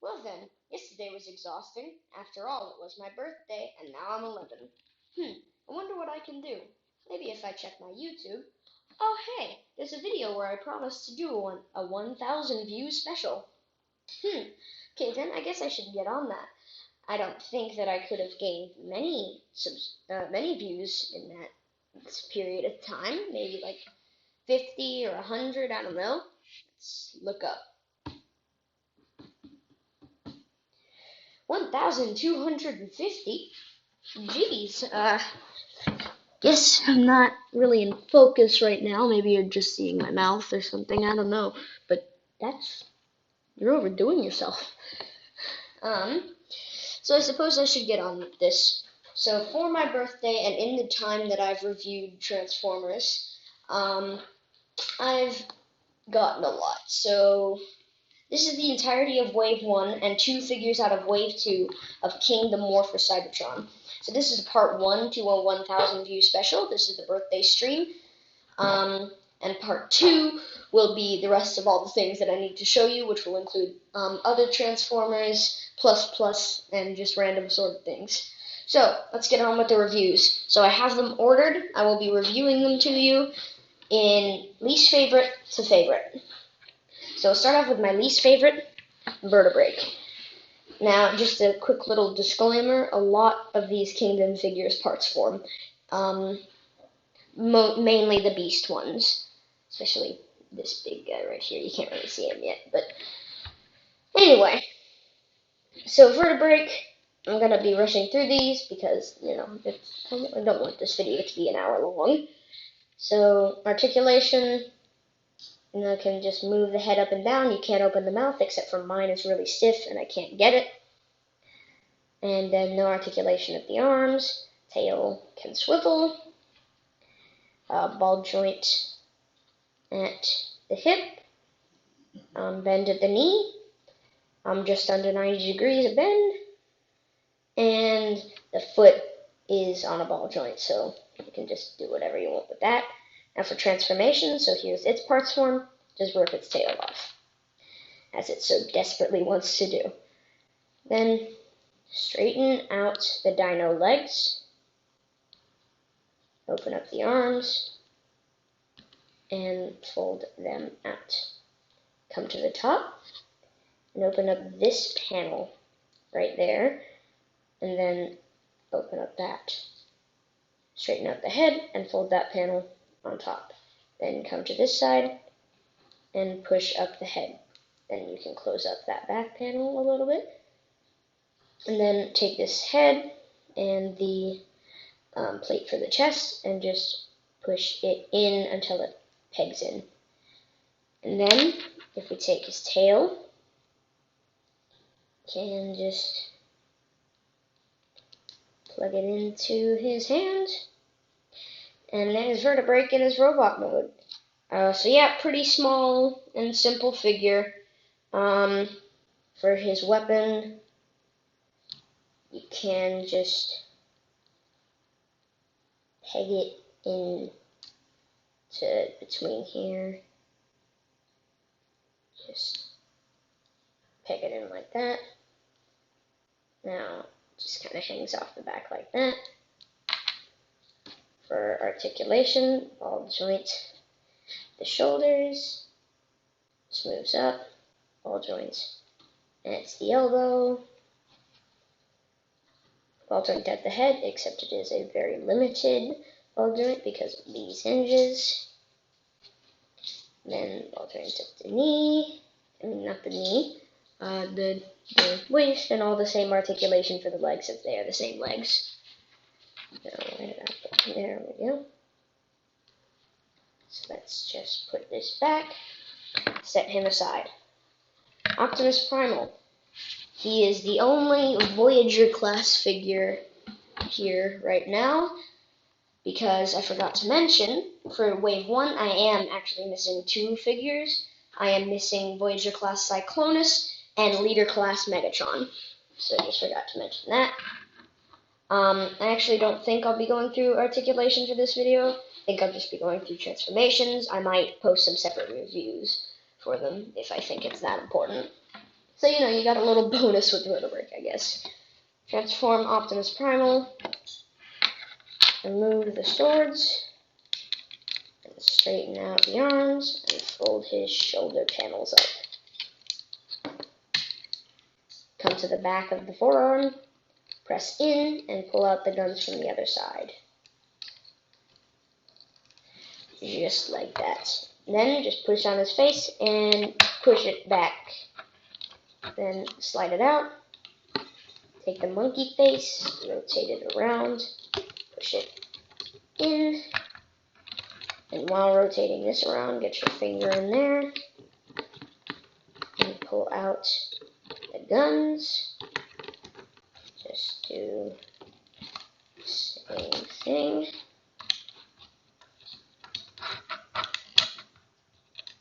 Well then, yesterday was exhausting. After all, it was my birthday, and now I'm 11. I wonder what I can do. Maybe if I check my YouTube. Oh hey, there's a video where I promised to do a 1,000 views special. Okay then, I guess I should get on that. I don't think that I could have gained many views in that period of time. Maybe like 50 or 100, I don't know. Let's look up. 1,250? Jeez, guess I'm not really in focus right now. Maybe you're just seeing my mouth or something, I don't know. But you're overdoing yourself. So I suppose I should get on with this. So for my birthday and in the time that I've reviewed Transformers, I've gotten a lot. So this is the entirety of Wave 1 and 2 figures out of Wave 2 of King the Morpher Cybertron. So this is part 1 to a 1,000 view special. This is the birthday stream. And part 2 will be the rest of all the things that I need to show you, which will include other Transformers, and just random assorted things. So, let's get on with the reviews. So I have them ordered. I will be reviewing them to you in least favorite to favorite. So I'll start off with my least favorite, Vertebrake. Now, just a quick little disclaimer, a lot of these Kingdom figures parts form. Mainly the Beast ones, especially this big guy right here. You can't really see him yet, but anyway. So Vertebrake, I'm going to be rushing through these because, I don't want this video to be an hour long. So, articulation, I can just move the head up and down. You can't open the mouth, except for mine is really stiff and I can't get it. And then no articulation of the arms. Tail can swivel. Ball joint at the hip. Bend at the knee. Just under 90 degrees of bend. And the foot is on a ball joint, so you can just do whatever you want with that. Now for transformation, so here's its parts form. Just rip its tail off, as it so desperately wants to do. Then straighten out the dino legs. Open up the arms. And fold them out. Come to the top and open up this panel right there. And then open up that. Straighten out the head and fold that panel on top. Then come to this side and push up the head. Then you can close up that back panel a little bit. And then take this head and the plate for the chest and just push it in until it pegs in. And then, if we take his tail, can just plug it into his hand, and there's Vertebrake in his robot mode. So yeah, pretty small and simple figure. For his weapon, you can just peg it in to between here. Just peg it in like that. Now, just kind of hangs off the back like that. For articulation, ball joint the shoulders, just moves up, ball joints, and it's the elbow. Ball joint at the head, except it is a very limited ball joint because of these hinges. Then ball joint at the knee, not the knee, the waist, and all the same articulation for the legs if they are the same legs. Now, where did I put? There we go. So let's just put this back, set him aside. Optimus Primal. He is the only Voyager class figure here right now, because I forgot to mention, for Wave 1 I am actually missing 2 figures. I am missing Voyager class Cyclonus and Leader class Megatron. So I just forgot to mention that. I actually don't think I'll be going through articulation for this video. I think I'll just be going through transformations. I might post some separate reviews for them if I think it's that important. So, you got a little bonus with Rotobrick, I guess. Transform Optimus Primal. Remove the swords. And straighten out the arms. And fold his shoulder panels up. Come to the back of the forearm. Press in and pull out the guns from the other side. Just like that. Then just push on his face and push it back. Then slide it out. Take the monkey face, rotate it around, push it in. And while rotating this around, get your finger in there. And pull out the guns. Just do the same thing.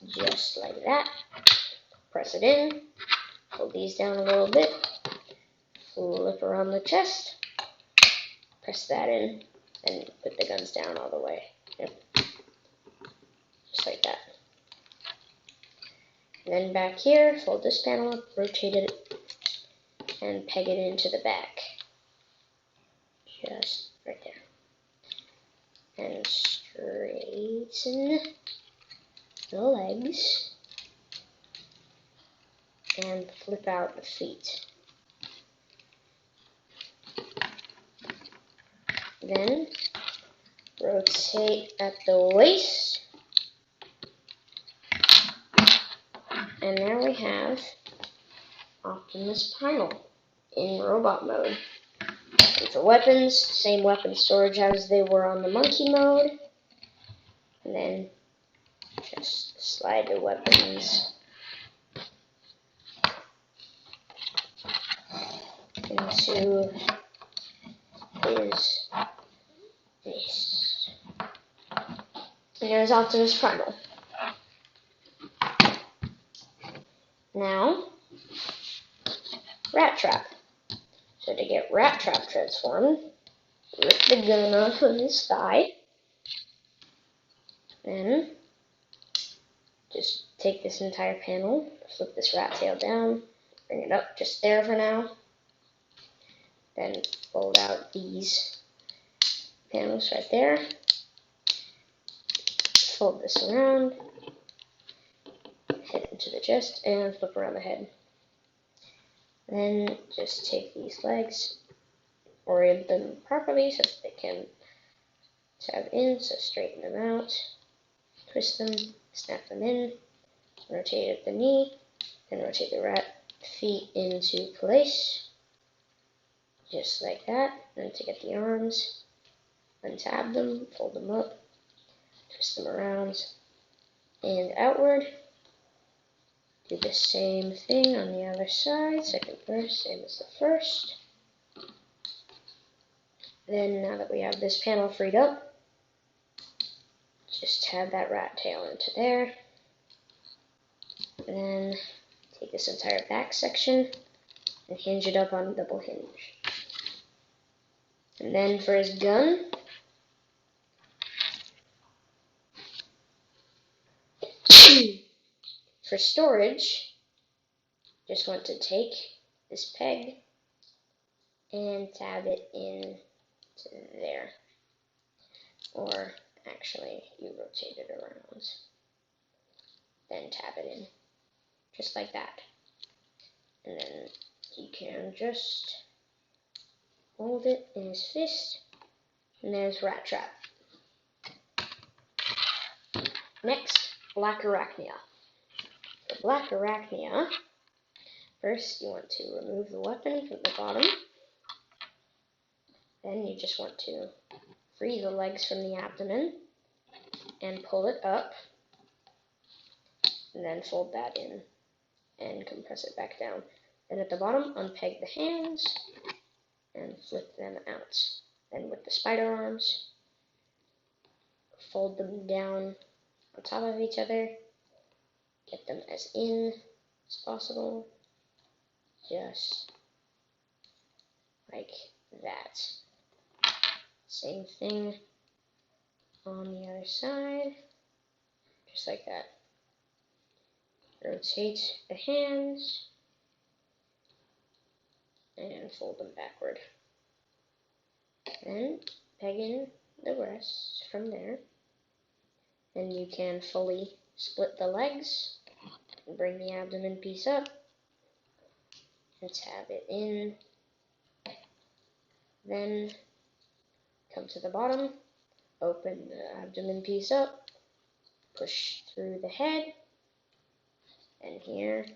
Just like that. Press it in. Pull these down a little bit. Flip around the chest. Press that in. And put the guns down all the way. Yep. Just like that. And then back here, fold this panel up, rotate it, and peg it into the back. Just right there. And straighten the legs. And flip out the feet. Then rotate at the waist. And there we have Optimus Primal in robot mode. And for weapons, same weapon storage as they were on the monkey mode. And then just slide the weapons into his face. And there's Optimus Primal. Now, Rat Trap. So to get Rat Trap transformed, rip the gun off of his thigh. Then, just take this entire panel, flip this rat tail down, bring it up just there for now. Then fold out these panels right there. Fold this around, head into the chest, and flip around the head. Then just take these legs, orient them properly so that they can tab in, so straighten them out, twist them, snap them in, rotate at the knee, then rotate the rat feet into place, just like that. Then to get the arms, untab them, fold them up, twist them around and outward. Do the same thing on the other side, second verse, same as the first. Then now that we have this panel freed up, just tab that rat tail into there. And then take this entire back section and hinge it up on a double hinge. And then for his gun, for storage, just want to take this peg and tab it in to there. Or actually, you rotate it around. Then tab it in. Just like that. And then you can just hold it in his fist. And there's Rat Trap. Next, Black Arachnia. For Black Arachnia, first you want to remove the weapon from the bottom. Then you just want to free the legs from the abdomen and pull it up. And then fold that in and compress it back down. Then at the bottom, unpeg the hands and flip them out. Then with the spider arms, fold them down on top of each other. Get them as in as possible. Just like that. Same thing on the other side. Just like that. Rotate the hands and fold them backward. Then peg in the rest from there. Then you can fully split the legs and bring the abdomen piece up and tab it in. Then come to the bottom, open the abdomen piece up, push through the head, and here,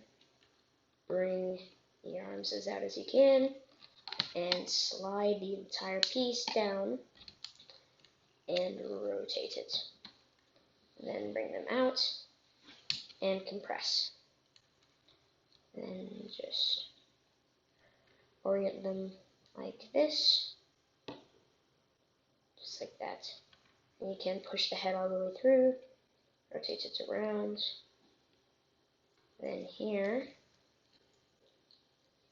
bring the arms as out as you can, and slide the entire piece down and rotate it. Then bring them out and compress. Then just orient them like this, just like that. And you can push the head all the way through, rotate it around. Then here,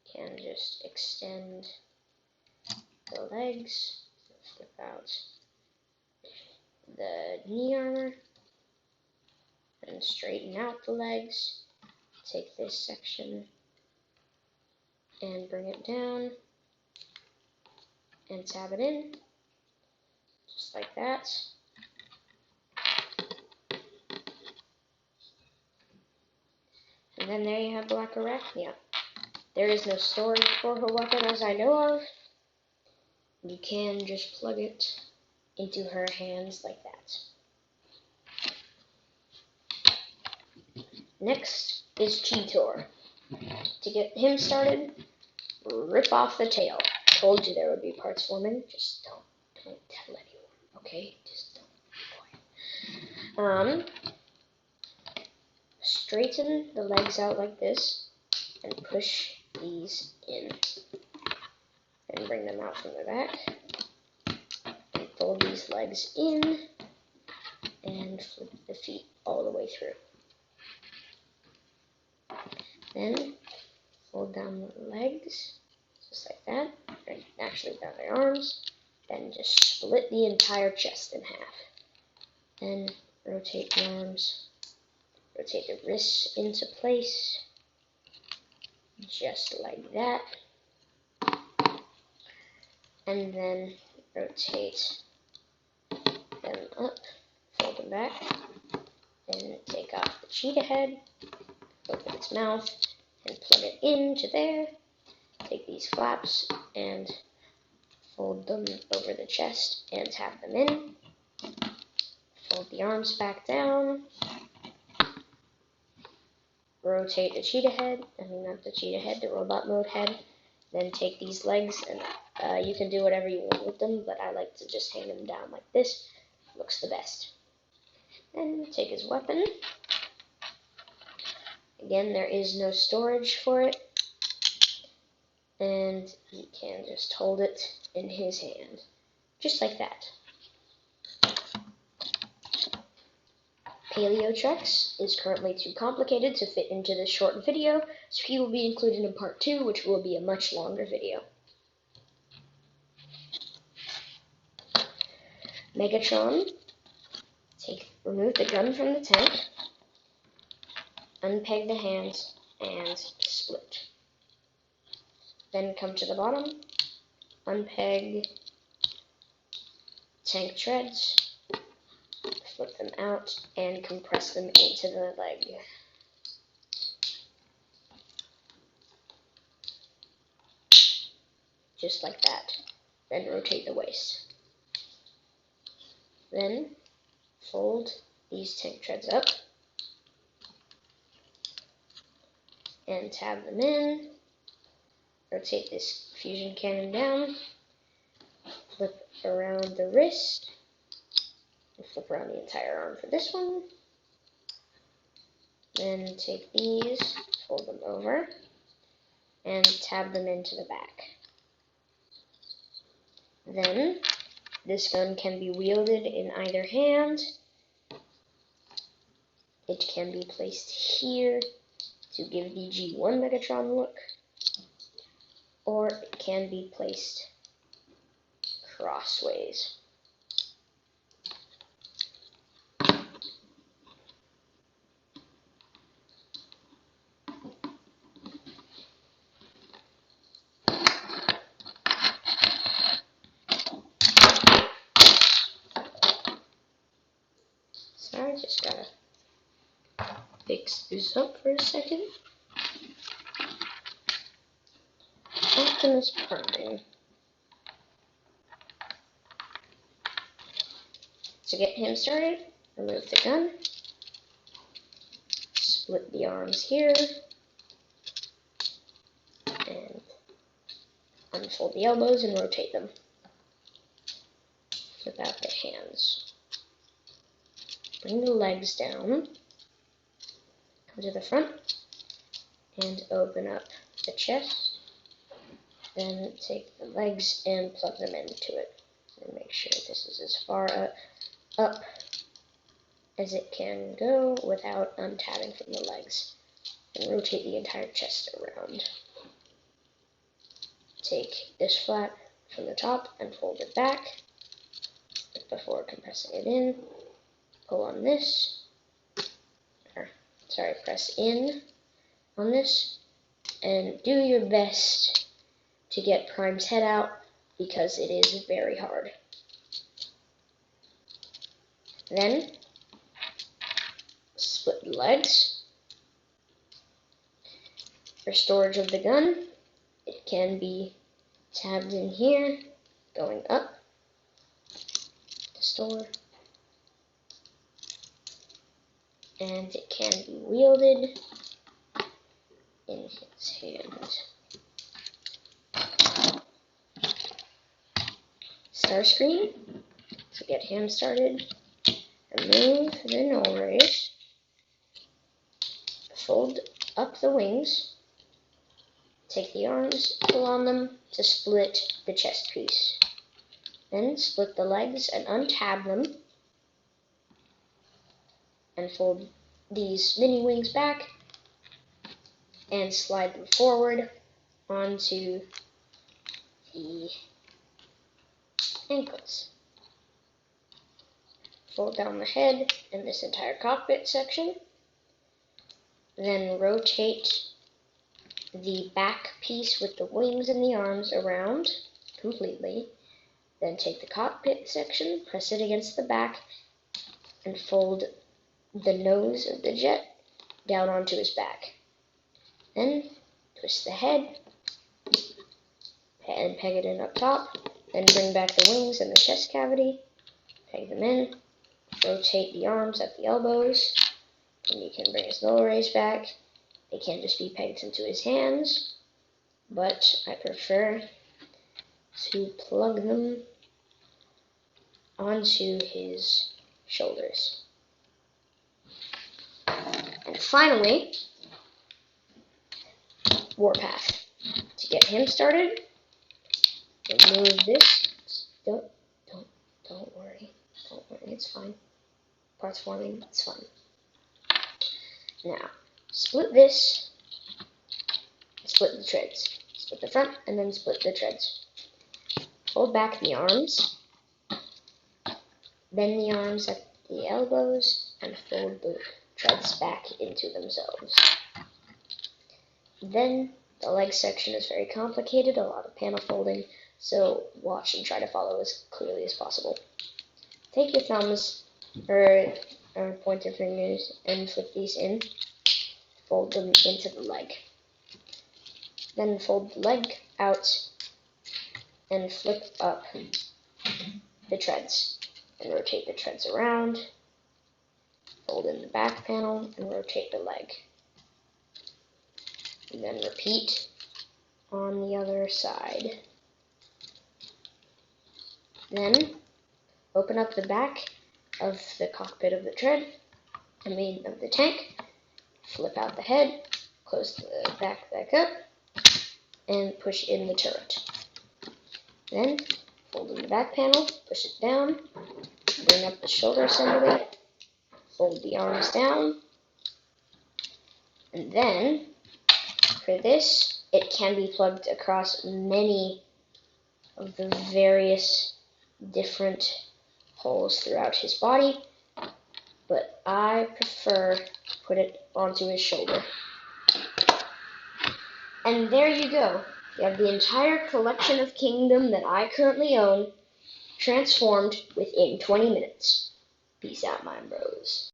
you can just extend the legs, flip out the knee armor, and straighten out the legs. Take this section and bring it down and tab it in, just like that. And then there you have Black Arachnia. There is no storage for her weapon as I know of. You can just plug it into her hands like that. Next is Cheetor. To get him started, rip off the tail. Told you there would be parts woman. Just don't tell anyone, okay? Just don't be quiet. Straighten the legs out like this and push these in. Then bring them out from the back and fold these legs in and flip the feet all the way through. Then fold down the legs just like that, and actually down the arms. Then just split the entire chest in half. Then rotate the arms. Rotate the wrists into place, just like that. And then rotate them up, fold them back. Then take off the cheetah head, open its mouth, and plug it into there. Take these flaps and fold them over the chest and tap them in. Fold the arms back down. Rotate the cheetah head, not the cheetah head, the robot mode head. Then take these legs, and you can do whatever you want with them, but I like to just hang them down like this. Looks the best. Then take his weapon. Again, there is no storage for it, and he can just hold it in his hand, just like that. Paleotrex is currently too complicated to fit into this short video, so he will be included in part 2, which will be a much longer video. Megatron. Remove the gun from the tank, unpeg the hands, and split. Then come to the bottom, unpeg tank treads, flip them out, and compress them into the leg. Just like that. Then rotate the waist. Then fold these tank treads up and tab them in. Rotate this fusion cannon down. Flip around the wrist. And flip around the entire arm for this one. Then take these, fold them over, and tab them into the back. Then, this gun can be wielded in either hand. It can be placed here to give the G1 Megatron look, or it can be placed crossways. this up for a second. Optimus Prime. To get him started, remove the gun, split the arms here, and unfold the elbows and rotate them. Flip out the hands. Bring the legs down, come to the front, and open up the chest. Then take the legs and plug them into it. And make sure this is as far up as it can go without untabbing from the legs. And rotate the entire chest around. Take this flap from the top and fold it back before compressing it in. Pull on this, press in on this, and do your best to get Prime's head out because it is very hard. Then, split the legs. For storage of the gun, it can be tabbed in here, going up to store, and it can be wielded in his hand. Starscream, to get him started, remove the null rays, fold up the wings, take the arms, pull on them to split the chest piece. Then split the legs and untab them, and fold these mini wings back and slide them forward onto the ankles. Fold down the head and this entire cockpit section. Then rotate the back piece with the wings and the arms around completely. Then take the cockpit section, press it against the back, and fold the nose of the jet down onto his back. Then twist the head and peg it in up top. Then bring back the wings and the chest cavity, peg them in, rotate the arms at the elbows, and you can bring his null rays back. They can just be pegged into his hands, but I prefer to plug them onto his shoulders. And finally, Warpath. To get him started, remove this. Don't worry. Don't worry, it's fine. Parts forming, it's fine. Now, split this, split the treads. Split the front, and then split the treads. Fold back the arms, bend the arms at the elbows, and fold the treads back into themselves. Then, the leg section is very complicated, a lot of panel folding, so watch and try to follow as clearly as possible. Take your thumbs, or pointer fingers, and flip these in. Fold them into the leg. Then fold the leg out and flip up the treads. And rotate the treads around. Fold in the back panel and rotate the leg. And then repeat on the other side. Then open up the back of the cockpit of the of the tank. Flip out the head, close the back up, and push in the turret. Then, fold in the back panel, push it down, bring up the shoulder assembly, fold the arms down, and then, for this, it can be plugged across many of the various different holes throughout his body, but I prefer to put it onto his shoulder. And there you go. You have the entire collection of Kingdom that I currently own transformed within 20 minutes. Peace out, my bros.